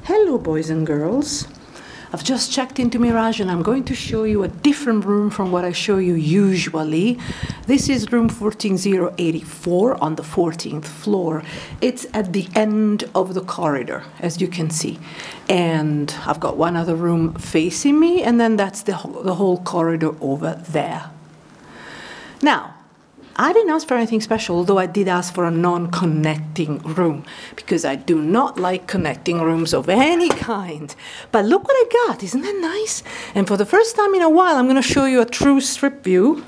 Hello boys and girls. I've just checked into Mirage and I'm going to show you a different room from what I show you usually. This is room 14084 on the 14th floor. It's at the end of the corridor, as you can see. And I've got one other room facing me, and then that's the whole corridor over there. Now, I didn't ask for anything special, although I did ask for a non-connecting room, because I do not like connecting rooms of any kind. But look what I got, isn't that nice? And for the first time in a while, I'm going to show you a true strip view.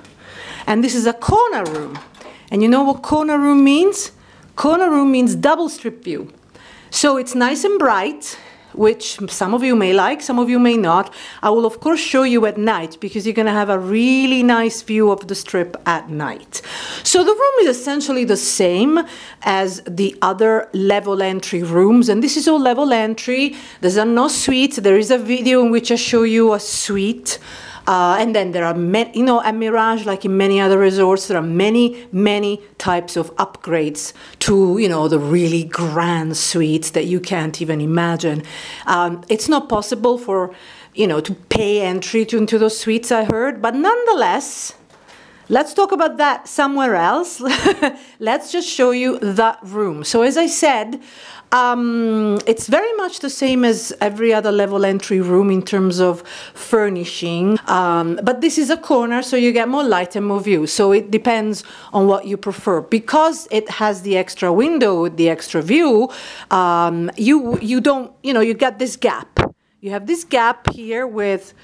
And this is a corner room. And you know what corner room means? Corner room means double strip view. So it's nice and bright, which some of you may like, some of you may not. I will of course show you at night, because you're going to have a really nice view of the strip at night. So the room is essentially the same as the other level entry rooms, and this is all level entry. There's no suite. There is a video in which I show you a suite. And then there are many, you know, at Mirage, like in many other resorts, there are many types of upgrades to, you know, the really grand suites that you can't even imagine. It's not possible for, you know, to pay entry into those suites, I heard, but nonetheless, let's talk about that somewhere else. Let's just show you that room. So as I said, it's very much the same as every other level entry room in terms of furnishing, but this is a corner, so you get more light and more view. So it depends on what you prefer. Because it has the extra window with the extra view, you don't, you know, you get this gap. You have this gap here with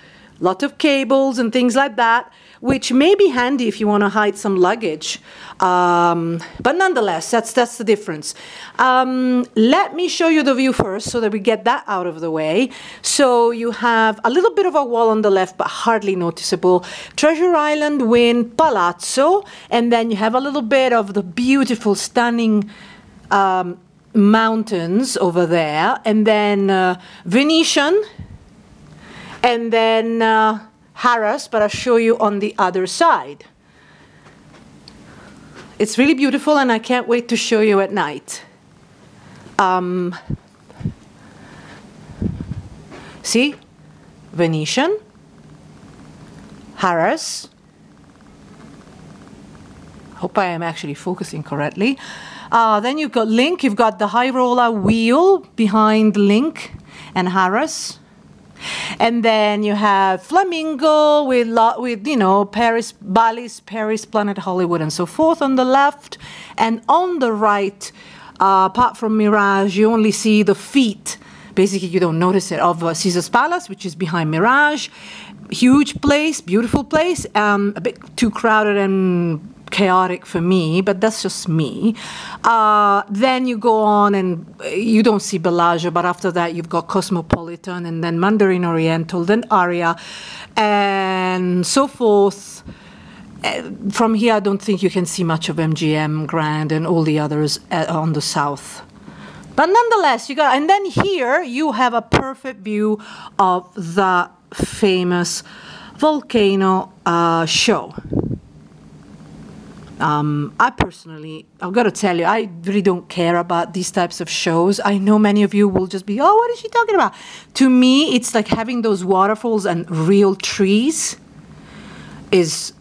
a lot of cables and things like that, which may be handy if you want to hide some luggage. But nonetheless, that's the difference. Let me show you the view first so that we get that out of the way. So you have a little bit of a wall on the left, but hardly noticeable. Treasure Island, Wynn, Palazzo, and then you have a little bit of the beautiful, stunning mountains over there, and then Venetian, and then Harris, but I'll show you on the other side. It's really beautiful, and I can't wait to show you at night. See? Venetian, Harris. Hope I am actually focusing correctly. Then you've got Link. You've got the high roller wheel behind Link and Harris. And then you have Flamingo with you know, Paris, Bali's, Paris, Planet Hollywood, and so forth on the left. And on the right, apart from Mirage, you only see the feet. Basically, you don't notice it, of Caesar's Palace, which is behind Mirage. Huge place, beautiful place, a bit too crowded and chaotic for me, but that's just me. Then you go on and you don't see Bellagio, but after that you've got Cosmopolitan, and then Mandarin Oriental, then Aria, and so forth. From here I don't think you can see much of MGM, Grand, and all the others on the south. But nonetheless, you got, and then here you have a perfect view of the famous Volcano show. I personally, I've got to tell you, I really don't care about these types of shows. I know many of you will just be, oh, what is she talking about? To me, it's like having those waterfalls and real trees is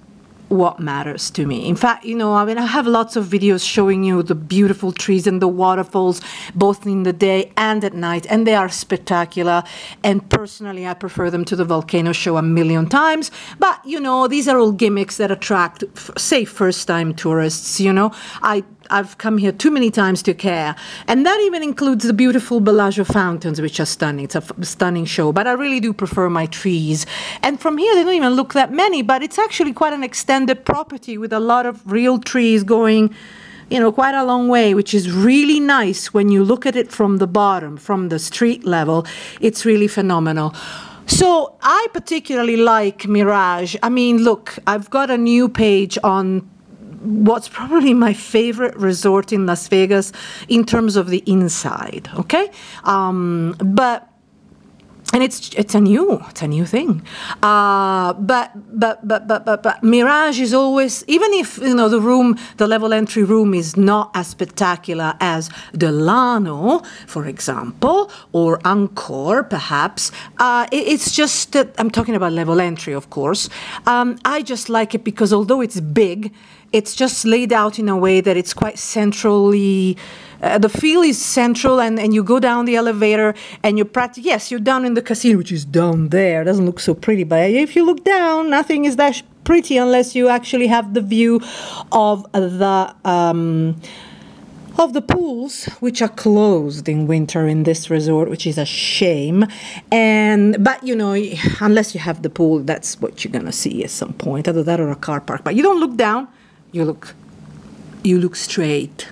what matters to me. In fact, you know, I mean, I have lots of videos showing you the beautiful trees and the waterfalls, both in the day and at night, and they are spectacular. And personally, I prefer them to the Volcano show a million times. But, you know, these are all gimmicks that attract, say, first-time tourists, you know. I've come here too many times to care. And that even includes the beautiful Bellagio fountains, which are stunning. It's a stunning show. But I really do prefer my trees. And from here, they don't even look that many, but it's actually quite an extended property with a lot of real trees going, you know, quite a long way, which is really nice when you look at it from the bottom, from the street level. It's really phenomenal. So I particularly like Mirage. I mean, look, I've got a new page on what's probably my favorite resort in Las Vegas in terms of the inside, okay? But and it's a new thing, but Mirage is always, even if the level entry room is not as spectacular as Delano, for example, or Encore perhaps. It's just that I'm talking about level entry, of course. I just like it because although it's big, it's just laid out in a way that it's quite centrally. The feel is central, and you go down the elevator and you practice. Yes, you're down in the casino, which is down there. It doesn't look so pretty, but if you look down, nothing is that pretty unless you actually have the view of the pools, which are closed in winter in this resort, which is a shame. But unless you have the pool, that's what you're gonna see at some point. Either that or a car park. But you don't look down. You look straight.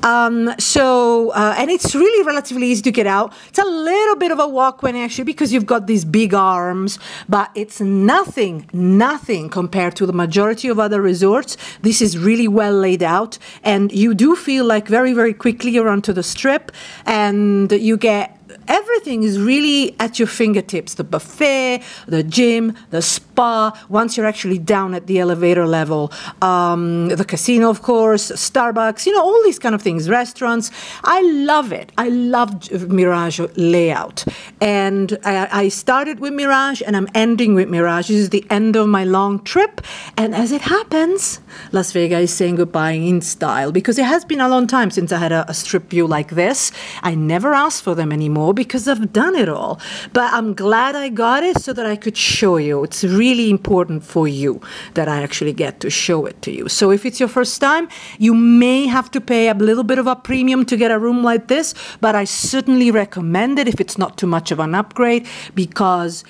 And it's really relatively easy to get out. It's a little bit of a walk when actually, because you've got these big arms, but it's nothing compared to the majority of other resorts. This is really well laid out, and you do feel like very, very quickly you're onto the strip, and you get everything is really at your fingertips. The buffet, the gym, the spa, once you're actually down at the elevator level. The casino, of course, Starbucks, all these kind of things, restaurants. I love it. I love Mirage layout. And I started with Mirage and I'm ending with Mirage. This is the end of my long trip. And as it happens, Las Vegas is saying goodbye in style, because it has been a long time since I had a strip view like this. I never asked for them anymore because I've done it all. But I'm glad I got it so that I could show you. It's really important for you that I actually get to show it to you. So if it's your first time, you may have to pay a little bit of a premium to get a room like this, but I certainly recommend it if it's not too much of an upgrade, because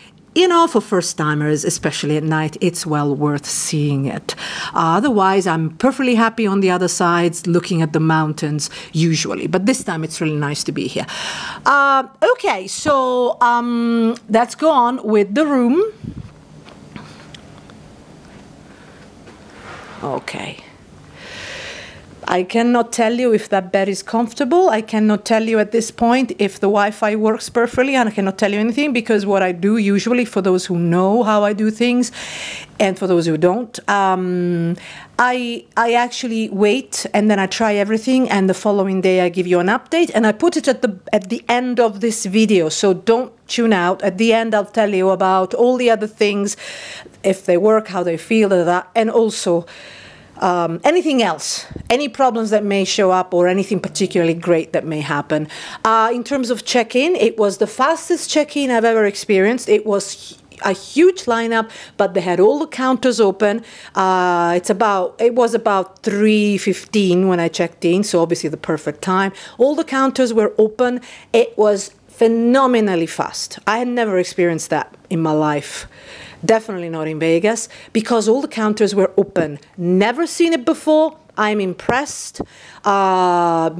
for first-timers, especially at night, it's well worth seeing it. Otherwise, I'm perfectly happy on the other sides looking at the mountains usually. But this time, it's really nice to be here. Okay, so let's go on with the room. Okay. I cannot tell you if that bed is comfortable. I cannot tell you at this point if the Wi-Fi works perfectly, and I cannot tell you anything, because what I do usually, for those who know how I do things, and for those who don't, I actually wait and then I try everything, and the following day I give you an update, and I put it at the end of this video. So don't tune out. At the end, I'll tell you about all the other things, if they work, how they feel, and also anything else, any problems that may show up, or anything particularly great that may happen. In terms of check-in, it was the fastest check-in I've ever experienced. It was a huge lineup, but they had all the counters open. It was about 3:15 when I checked in, so obviously the perfect time. All the counters were open. It was phenomenally fast. I had never experienced that in my life. Definitely not in Vegas, because all the counters were open. Never seen it before. I'm impressed. I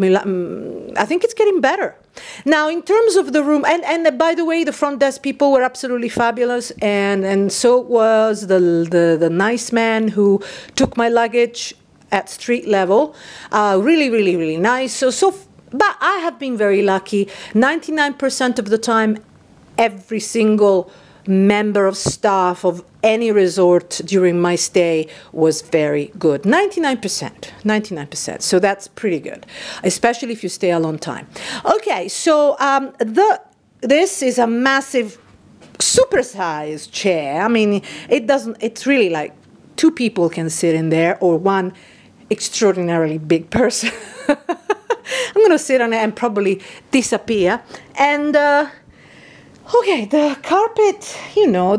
think it's getting better. Now, in terms of the room, and by the way, the front desk people were absolutely fabulous, and so was the nice man who took my luggage at street level. Really, really, really nice. But I have been very lucky. 99% of the time, every single member of staff of any resort during my stay was very good. 99%. So that's pretty good, especially if you stay a long time. Okay, so this is a massive, supersized chair. I mean, it's really like two people can sit in there, or one extraordinarily big person. I'm going to sit on it and probably disappear. And okay, the carpet,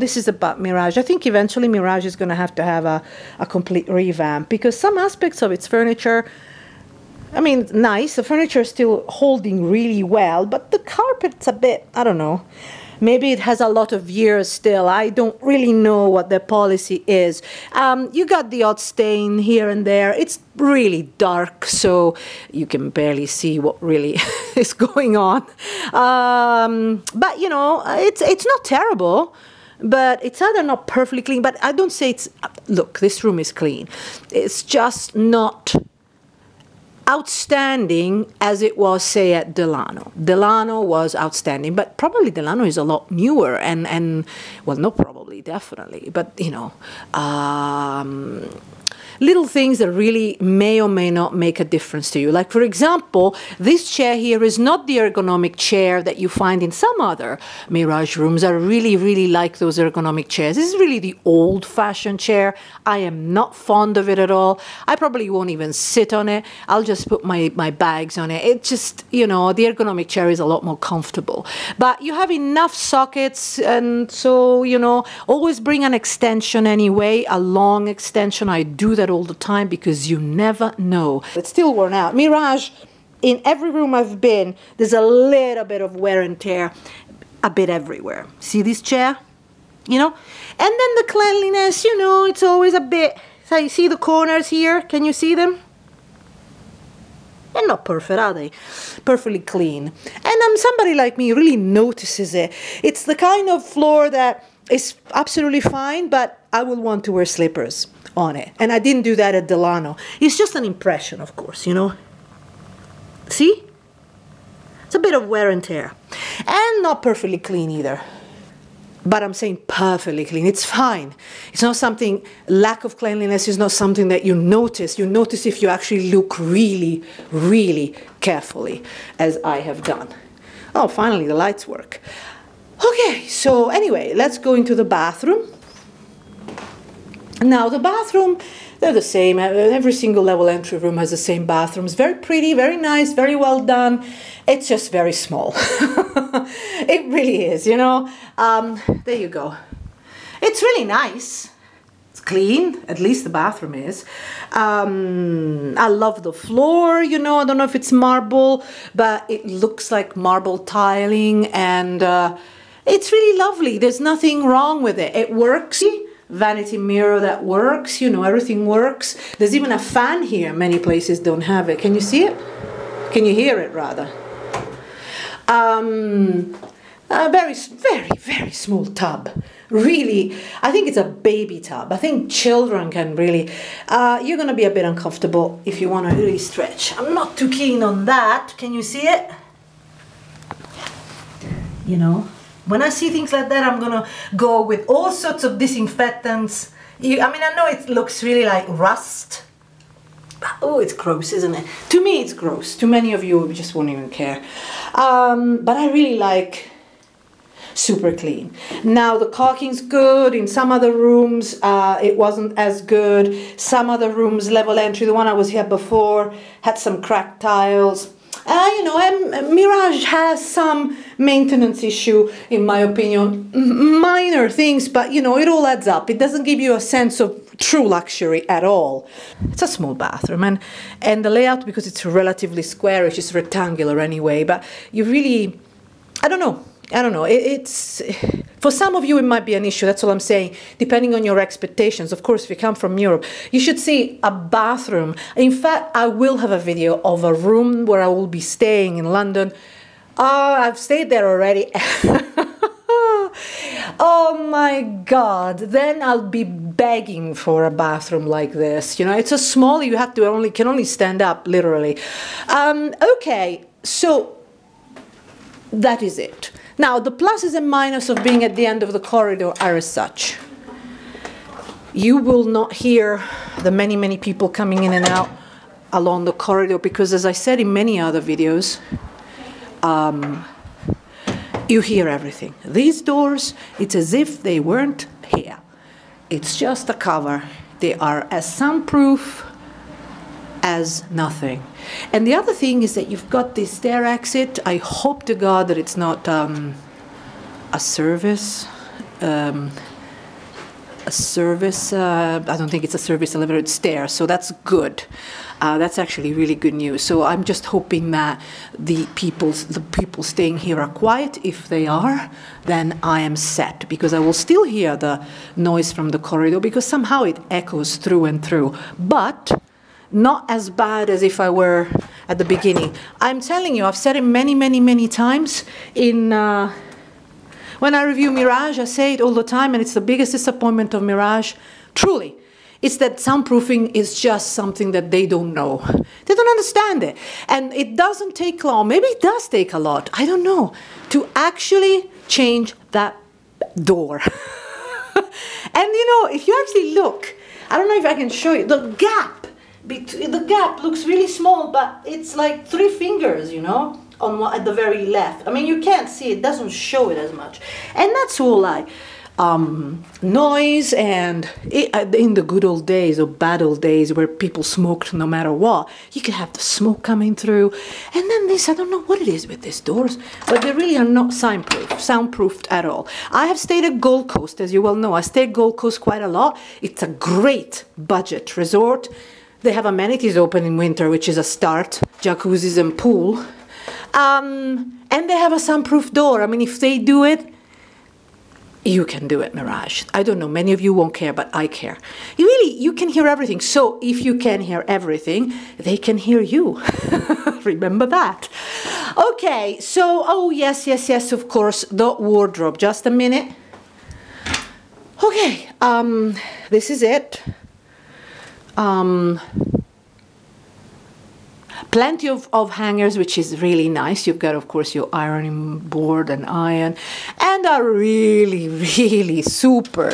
this is about Mirage. I think eventually Mirage is going to have a complete revamp, because some aspects of its furniture, I mean, nice. The furniture is still holding really well, but the carpet's a bit, I don't know. Maybe it has a lot of years still. I don't really know what their policy is. You got the odd stain here and there. It's really dark, so you can barely see what really is going on. But, it's not terrible. But it's either not perfectly clean, but I don't say it's... Look, this room is clean. It's just not outstanding as it was, say, at Delano. Delano was outstanding, but probably Delano is a lot newer and well, not probably, definitely, but you know, little things that really may or may not make a difference to you. Like, for example, this chair here is not the ergonomic chair that you find in some other Mirage rooms. I really, really like those ergonomic chairs. This is really the old-fashioned chair. I am not fond of it at all. I probably won't even sit on it. I'll just put my bags on it. It just, you know, the ergonomic chair is a lot more comfortable. But you have enough sockets, and so, you know, always bring an extension anyway, a long extension. I do that all the time because you never know. It's still worn out. Mirage, in every room I've been, there's a little bit of wear and tear, a bit everywhere. See this chair? You know? And then the cleanliness, you know, it's always a bit, so you see the corners here? Can you see them? They're not perfect, are they? Perfectly clean. And somebody like me really notices it. It's the kind of floor that is absolutely fine, but I will want to wear slippers on it. And I didn't do that at Delano. It's just an impression, of course, you know. See? It's a bit of wear and tear. And not perfectly clean either. But I'm saying perfectly clean. It's fine. It's not something, lack of cleanliness is not something that you notice. You notice if you actually look really, really carefully, as I have done. Oh, finally the lights work. Okay, so anyway, let's go into the bathroom. Now, the bathroom, they're the same. Every single level entry room has the same bathrooms. Very pretty, very nice, very well done. It's just very small. It really is, you know. There you go. It's really nice. It's clean, at least the bathroom is. I love the floor, you know. I don't know if it's marble, but it looks like marble tiling, and it's really lovely. There's nothing wrong with it. It works. Vanity mirror that works, you know, everything works. There's even a fan here. Many places don't have it. Can you see it? Can you hear it, rather? A very, very, very small tub. Really, I think it's a baby tub. I think children can really, you're going to be a bit uncomfortable if you want to really stretch. I'm not too keen on that. Can you see it? You know? When I see things like that, I'm gonna go with all sorts of disinfectants. I mean, I know it looks really like rust. Oh, it's gross, isn't it? To me, it's gross. To many of you, just won't even care. But I really like super clean. Now, the caulking's good. In some other rooms, it wasn't as good. Some other rooms, level entry, the one I was here before, had some cracked tiles. You know, Mirage has some maintenance issue, in my opinion. Minor things, but, you know, it all adds up. It doesn't give you a sense of true luxury at all. It's a small bathroom, and the layout, because it's relatively squarish, is rectangular anyway, but you really, I don't know. It's, for some of you, it might be an issue. That's all I'm saying, depending on your expectations. Of course, if you come from Europe, you should see a bathroom. In fact, I will have a video of a room where I will be staying in London. I've stayed there already. Oh my God. Then I'll be begging for a bathroom like this. You know, it's so small, you have to can only stand up, literally. Okay, so that is it. Now, the pluses and minuses of being at the end of the corridor are as such. You will not hear the many, many people coming in and out along the corridor because, as I said in many other videos, you hear everything. These doors, it's as if they weren't here. It's just a cover. They are as soundproof as nothing. And the other thing is that you've got this stair exit. I hope to God that it's not a service. I don't think it's a service elevator, it's stairs, so that's good. That's actually really good news. So I'm just hoping that the people staying here are quiet. If they are, then I am set, because I will still hear the noise from the corridor, because somehow it echoes through and through. But not as bad as if I were at the beginning. I'm telling you, I've said it many, many, many times. When I review Mirage, I say it all the time, and it's the biggest disappointment of Mirage. Truly, It's that soundproofing is just something that they don't know. They don't understand it. And it doesn't take long, maybe it does take a lot, I don't know, to actually change that door. And you know, if you actually look, I don't know if I can show you, the gap looks really small, but it's like 3 fingers, you know, at the very left. I mean, you can't see it, doesn't show it as much. And that's all like noise, and in the good old days or bad old days where people smoked no matter what, you could have the smoke coming through. And then this, I don't know what it is with these doors, but they really are not soundproofed at all. I have stayed at Gold Coast, as you well know. I stay at Gold Coast quite a lot. It's a great budget resort. They have amenities open in winter, which is a start, jacuzzis and pool. And they have a soundproof door. I mean, if they do it, you can do it, Mirage. I don't know, many of you won't care, but I care. You can hear everything. So if you can hear everything, they can hear you. Remember that. Okay, so, oh, yes, of course, the wardrobe. Just a minute. Okay, this is it. Plenty of hangers, which is really nice. You've got, of course, your ironing board and iron, and a really super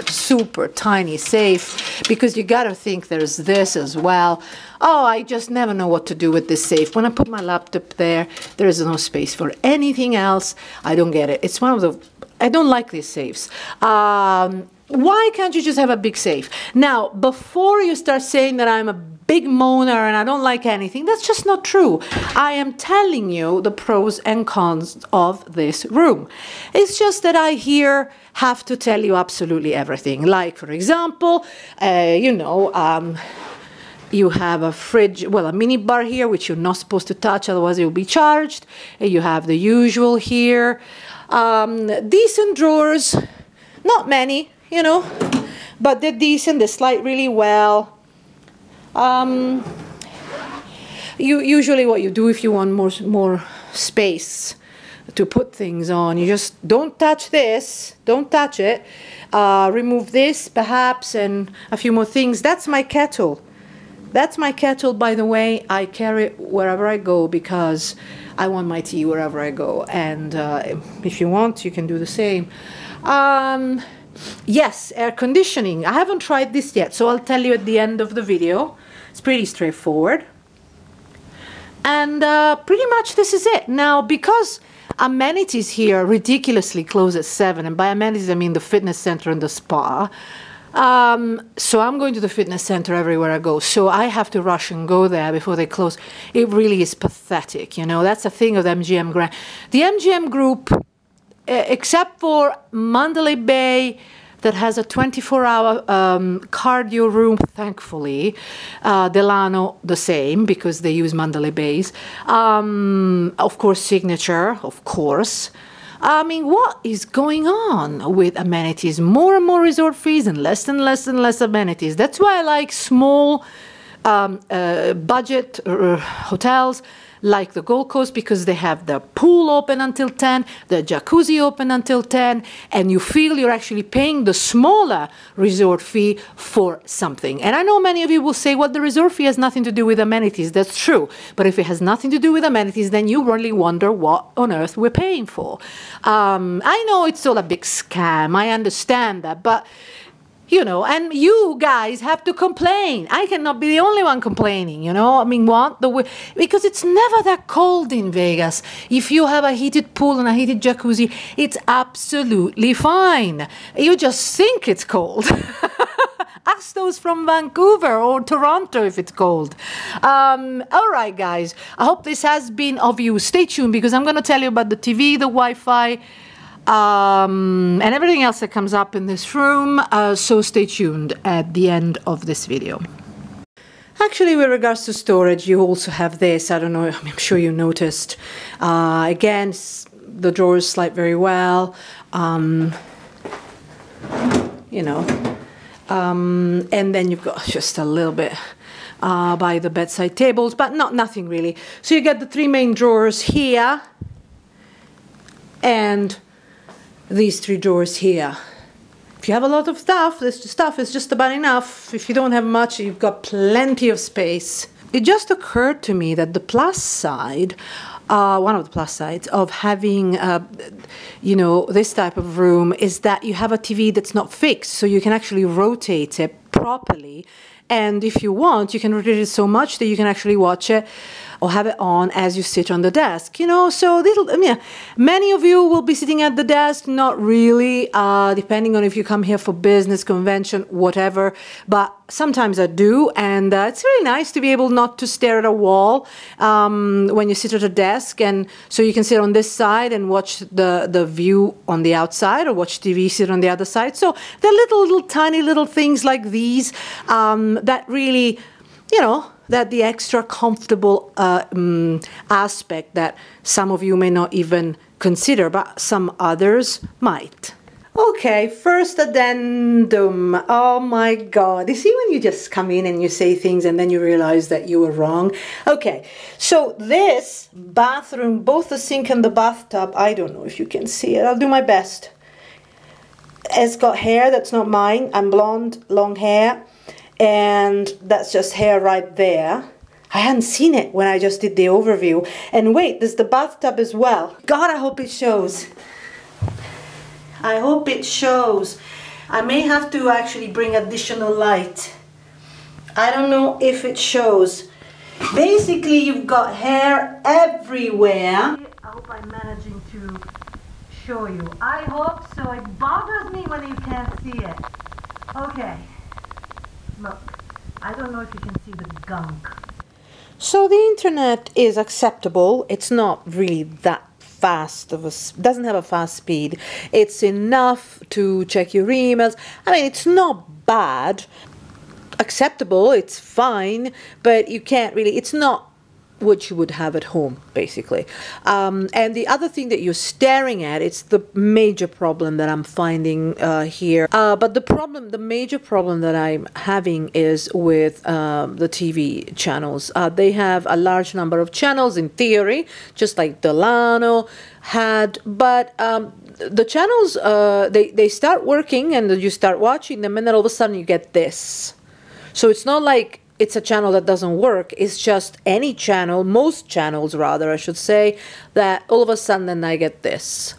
tiny safe, because you gotta think there's this as well. Oh, I just never know what to do with this safe. When I put my laptop there, there is no space for anything else. I don't get it. It's one of the, I don't like these safes. Why can't you just have a big safe? Now, before you start saying that I'm a big moaner and I don't like anything, that's just not true. I am telling you the pros and cons of this room. It's just that I here have to tell you absolutely everything. Like, for example, you know, you have a fridge, well, a mini bar here, which you're not supposed to touch, otherwise you'll be charged. You have the usual here. Decent drawers, not many, you know, but they're decent, they slide really well. Usually what you do if you want more space to put things on, you just don't touch this, don't touch it, remove this perhaps, and a few more things. That's my kettle. That's my kettle, by the way. I carry it wherever I go because I want my tea wherever I go, and if you want, you can do the same. Yes, air conditioning. I haven't tried this yet, so I'll tell you at the end of the video. It's pretty straightforward. And pretty much this is it. Now, because amenities here ridiculously close at 7, and by amenities I mean the fitness center and the spa, so I'm going to the fitness center everywhere I go, so I have to rush and go there before they close. It really is pathetic, you know. That's the thing of the MGM Grand. The MGM group, except for Mandalay Bay, that has a 24-hour cardio room, thankfully. Delano, the same, because they use Mandalay Bays. Of course, Signature, of course. I mean, what is going on with amenities? More and more resort fees and less amenities. That's why I like small budget hotels like the Gold Coast, because they have the pool open until 10, the jacuzzi open until 10, and you feel you're actually paying the smaller resort fee for something. And I know many of you will say, well, the resort fee has nothing to do with amenities. That's true. But if it has nothing to do with amenities, then you really wonder what on earth we're paying for. I know it's all a big scam. I understand that. But you know, and you guys have to complain. I cannot be the only one complaining, you know. I mean, what? Because it's never that cold in Vegas. If you have a heated pool and a heated jacuzzi, it's absolutely fine. You just think it's cold. Ask those from Vancouver or Toronto if it's cold. All right, guys. I hope this has been of use. Stay tuned, because I'm going to tell you about the TV, the Wi-Fi, and everything else that comes up in this room, so stay tuned at the end of this video. Actually, with regards to storage, you also have this. I don't know, I'm sure you noticed. Again, the drawers slide very well, you know, and then you've got just a little bit by the bedside tables, but nothing really. So you get the 3 main drawers here, and these 3 drawers here. If you have a lot of stuff, this stuff is just about enough. If you don't have much, you've got plenty of space. It just occurred to me that the plus side, one of the plus sides of having, you know, this type of room is that you have a TV that's not fixed, so you can actually rotate it properly. And if you want, you can rotate it so much that you can actually watch it or have it on as you sit on the desk, you know. So I mean, many of you will be sitting at the desk, not really, depending on if you come here for business, convention, whatever. But sometimes I do, and it's really nice to be able not to stare at a wall when you sit at a desk, and so you can sit on this side and watch the view on the outside, or watch TV, sit on the other side. So there are little tiny little things like these that really, you know, that the extra comfortable aspect that some of you may not even consider, but some others might. Okay, first addendum. Oh my God. You see when you just come in and you say things and then you realize that you were wrong? Okay, so this bathroom, both the sink and the bathtub, I don't know if you can see it. I'll do my best. It's got hair that's not mine. I'm blonde, long hair. And that's just hair right there. I hadn't seen it when I just did the overview. And wait, there's the bathtub as well. God, I hope it shows. I hope it shows. I may have to actually bring additional light. I don't know if it shows. Basically, you've got hair everywhere. I hope I'm managing to show you. I hope so. It bothers me when you can't see it. Okay. Look, I don't know if you can see the gunk. So the internet is acceptable. It's not really that fast doesn't have a fast speed. It's enough to check your emails. I mean, it's not bad. Acceptable, it's fine, but you can't really, it's not what you would have at home, basically. And the other thing that you're staring at, it's the major problem that I'm finding here. But the major problem that I'm having is with the TV channels. They have a large number of channels in theory, just like Delano had, but the channels, they start working and you start watching them and then all of a sudden you get this. So it's not like it's a channel that doesn't work. It's just any channel, most channels rather, I should say, that all of a sudden then I get this.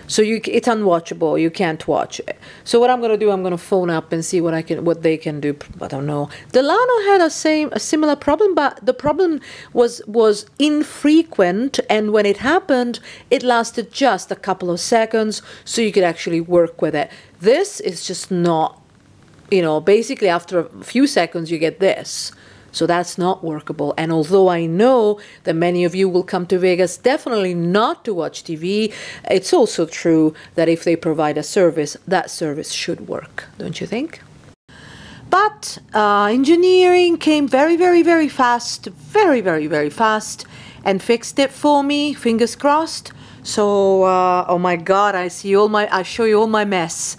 So it's unwatchable. You can't watch it. So what I'm going to do, I'm going to phone up and see what they can do. I don't know. Delano had a similar problem, but the problem was infrequent, and when it happened, it lasted just a couple of seconds, so you could actually work with it. This is just not. You know, basically after a few seconds you get this. So that's not workable. And although I know that many of you will come to Vegas definitely not to watch TV, it's also true that if they provide a service, that service should work, don't you think? But engineering came very, very, very fast, very, very, very fast, and fixed it for me, fingers crossed. So, oh my God, I show you all my mess.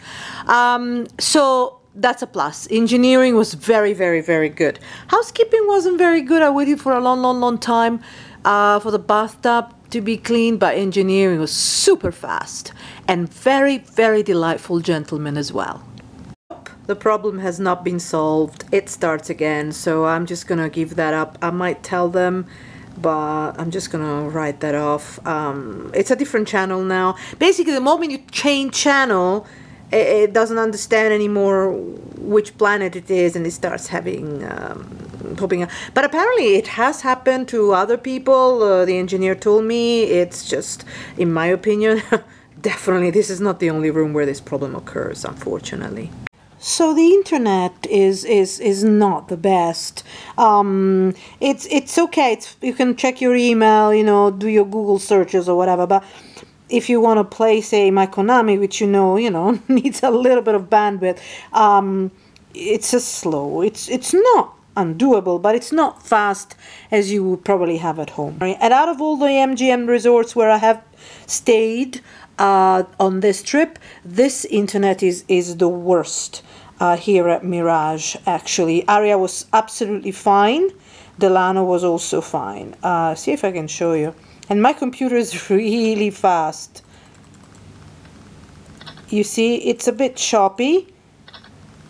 So that's a plus. Engineering was very, very, very good. Housekeeping wasn't very good. I waited for a long, long, long time for the bathtub to be clean, but engineering was super fast and very, very delightful gentlemen as well. The problem has not been solved. It starts again, so I'm just gonna give that up. I might tell them, but I'm just gonna write that off. It's a different channel now. Basically, the moment you change channel, it doesn't understand anymore which planet it is, and it starts having popping up. But apparently it has happened to other people. The engineer told me. It's just, in my opinion, definitely this is not the only room where this problem occurs, unfortunately. So the internet is not the best. It's okay. You can check your email, you know, do your Google searches or whatever, but if you want to play, say, my Konami, which you know, needs a little bit of bandwidth, it's a slow. It's not undoable, but it's not fast as you would probably have at home. And out of all the MGM resorts where I have stayed on this trip, this internet is the worst here at Mirage, actually. Aria was absolutely fine. Delano was also fine. See if I can show you. And my computer is really fast. You see, it's a bit choppy,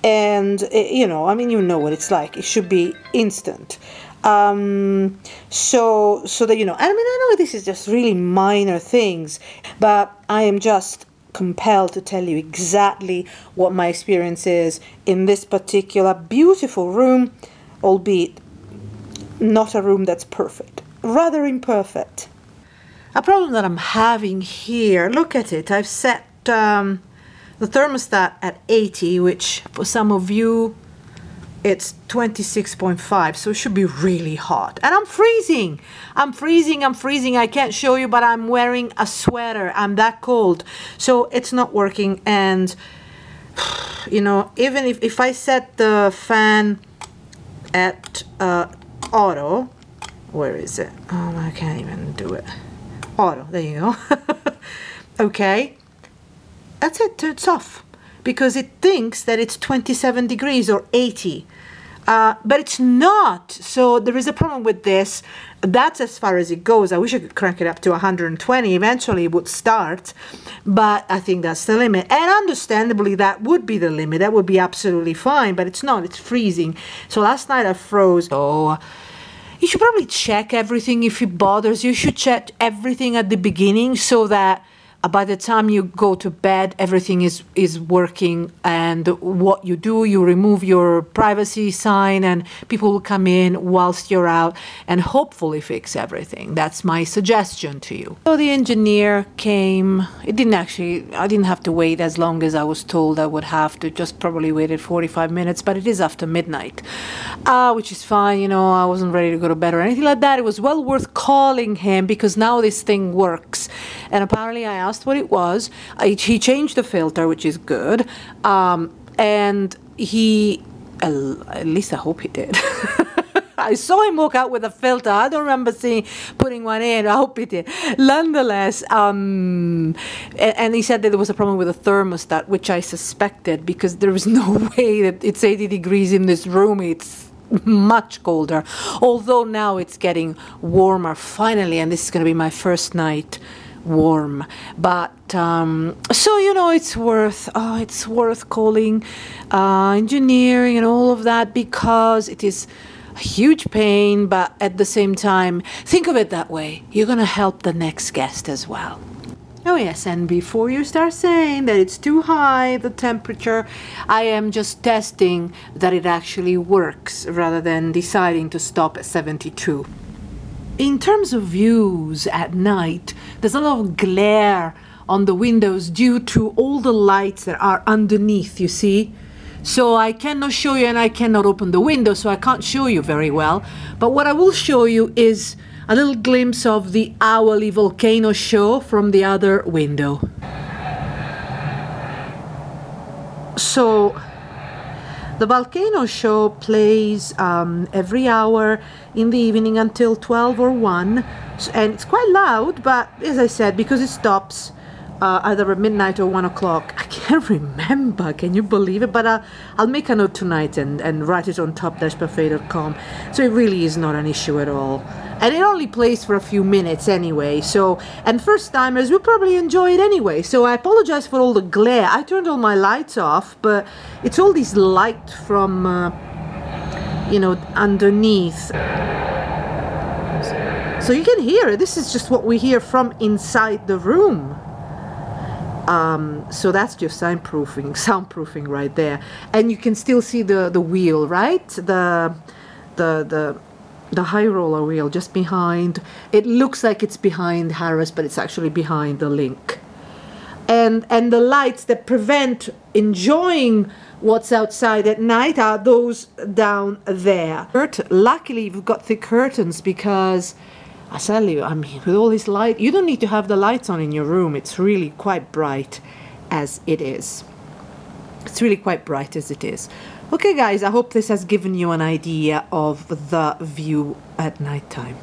And you know, I mean, you know what it's like. It should be instant. So that, you know, I mean, I know this is just really minor things, but I am just compelled to tell you exactly what my experience is in this particular beautiful room, albeit not a room that's perfect, rather imperfect. A problem that I'm having here, look at it, I've set the thermostat at 80, which for some of you it's 26.5, so it should be really hot. And I'm freezing. I'm freezing. I can't show you, but I'm wearing a sweater. I'm that cold. So it's not working. And, you know, even if I set the fan at auto, where is it? Oh, I can't even do it. Auto, there you go. Okay. That's it, it's off. Because it thinks that it's 27 degrees or 80. But it's not. So there is a problem with this. That's as far as it goes. I wish I could crank it up to 120. Eventually it would start. But I think that's the limit. And understandably, that would be the limit. That would be absolutely fine. But it's not. It's freezing. So last night I froze. Oh, you should probably check everything if it bothers you. You should check everything at the beginning so that by the time you go to bed, everything is working, and what you do, you remove your privacy sign and people will come in whilst you're out and hopefully fix everything. That's my suggestion to you. So the engineer came. I didn't have to wait as long as I was told I would have to, just probably waited 45 minutes, but it is after midnight, which is fine, you know, I wasn't ready to go to bed or anything like that. It was well worth calling him because now this thing works. And apparently I asked what it was. He changed the filter, which is good, and he, at least I hope he did. I saw him walk out with a filter. I don't remember putting one in. I hope he did. Nonetheless, and he said that there was a problem with the thermostat, which I suspected because there is no way that it's 80 degrees in this room. It's much colder, although now it's getting warmer finally, and this is going to be my first night warm. But so, you know, it's worth calling engineering and all of that, because it is a huge pain, but at the same time, think of it that way, you're gonna help the next guest as well. Oh yes, and before you start saying that it's too high, the temperature, I am just testing that it actually works rather than deciding to stop at 72. In terms of views at night, there's a lot of glare on the windows due to all the lights that are underneath, you see. So I cannot show you, and I cannot open the window, so I can't show you very well. But what I will show you is a little glimpse of the hourly Volcano show from the other window. So the Volcano show plays every hour in the evening until 12 or 1, and it's quite loud, but as I said, because it stops either at midnight or 1 o'clock. I can't remember, can you believe it? But I'll make a note tonight and write it on top-buffet.com. So it really is not an issue at all. And it only plays for a few minutes anyway, so, and first-timers will probably enjoy it anyway. So I apologize for all the glare. I turned all my lights off, but it's all this light from, you know, underneath. So you can hear it. This is just what we hear from inside the room. So that's just soundproofing right there. And you can still see the wheel, right? The high roller wheel just behind. It looks like it's behind Harris, but it's actually behind the Link. And the lights that prevent enjoying what's outside at night are those down there. Luckily, we've got thick curtains because I tell you, I mean, with all this light, you don't need to have the lights on in your room. It's really quite bright as it is. It's really quite bright as it is. Okay, guys, I hope this has given you an idea of the view at nighttime.